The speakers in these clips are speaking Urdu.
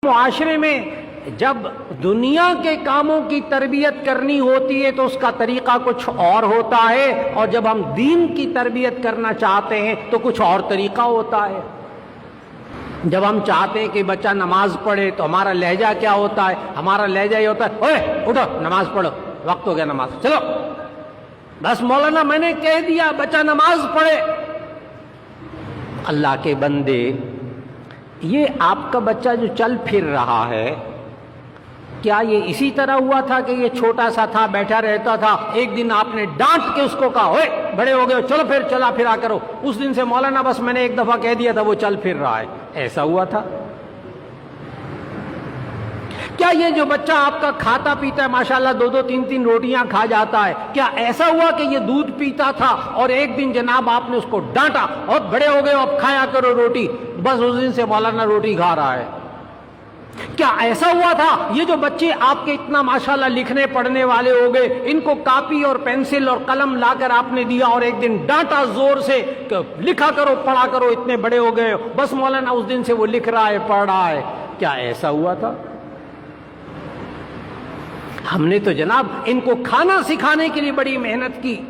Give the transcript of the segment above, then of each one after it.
معاشرے میں جب دنیا کے کاموں کی تربیت کرنی ہوتی ہے تو اس کا طریقہ کچھ اور ہوتا ہے، اور جب ہم دین کی تربیت کرنا چاہتے ہیں تو کچھ اور طریقہ ہوتا ہے۔ جب ہم چاہتے ہیں کہ بچہ نماز پڑھے تو ہمارا لہجہ کیا ہوتا ہے؟ ہمارا لہجہ یہ ہوتا ہے، اوے اٹھو نماز پڑھو، وقت ہو گیا نماز، چلو بس مولانا میں نے کہہ دیا بچہ نماز پڑھے۔ اللہ کے بندے، یہ آپ کا بچہ جو چل پھر رہا ہے، کیا یہ اسی طرح ہوا تھا کہ یہ چھوٹا سا تھا، بیٹھا رہتا تھا، ایک دن آپ نے ڈانٹ کے اس کو کہا اوے بڑے ہو گئے چلو پھر چلا پھرا کرو، اس دن سے مولانا بس میں نے ایک دفعہ کہہ دیا تھا وہ چل پھر رہا ہے، ایسا ہوا تھا؟ کیا یہ جو بچہ آپ کا کھاتا پیتا ہے ماشاءاللہ، دو دو تین تین روٹیاں کھا جاتا ہے، کیا ایسا ہوا کہ یہ دودھ پیتا تھا اور ایک دن جناب آپ نے اس کو ڈانٹا اور بڑے ہو گئے اب کھایا کرو روٹی، بس اس دن سے مولانا روٹی کھا رہا ہے؟ کیا ایسا ہوا تھا یہ جو بچے آپ کے اتنا ماشاءاللہ لکھنے پڑھنے والے ہو گئے، ان کو کاپی اور پینسل اور قلم لا کر آپ نے دیا اور ایک دن ڈانٹا زور سے کہ لکھا کرو پڑھا کرو، اتنے بڑے ہو گئے بس مولانا اس دن سے وہ لکھ رہا ہے پڑھ رہا ہے؟ کیا ایسا ہوا تھا؟ ہم نے تو جناب ان کو کھانا سکھانے کے لیے بڑی محنت کی،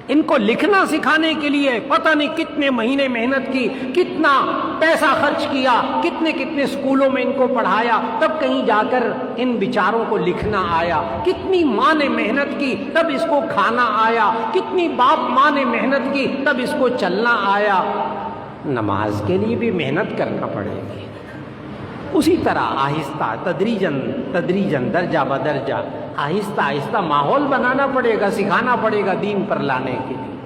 ان کو لکھنا سکھانے کے لیے پتہ نہیں کتنے مہینے محنت کی، کتنا پیسہ خرچ کیا، کتنے کتنے اسکولوں میں ان کو پڑھایا، تب کہیں جا کر ان بیچاروں کو لکھنا آیا، کتنی ماں نے محنت کی تب اس کو کھانا آیا، کتنی باپ ماں نے محنت کی تب اس کو چلنا آیا۔ نماز کے لیے بھی محنت کرنا پڑے گی، اسی طرح آہستہ تدریجاً درجہ بدرجہ آہستہ آہستہ ماحول بنانا پڑے گا، سکھانا پڑے گا دین پر لانے کے لیے۔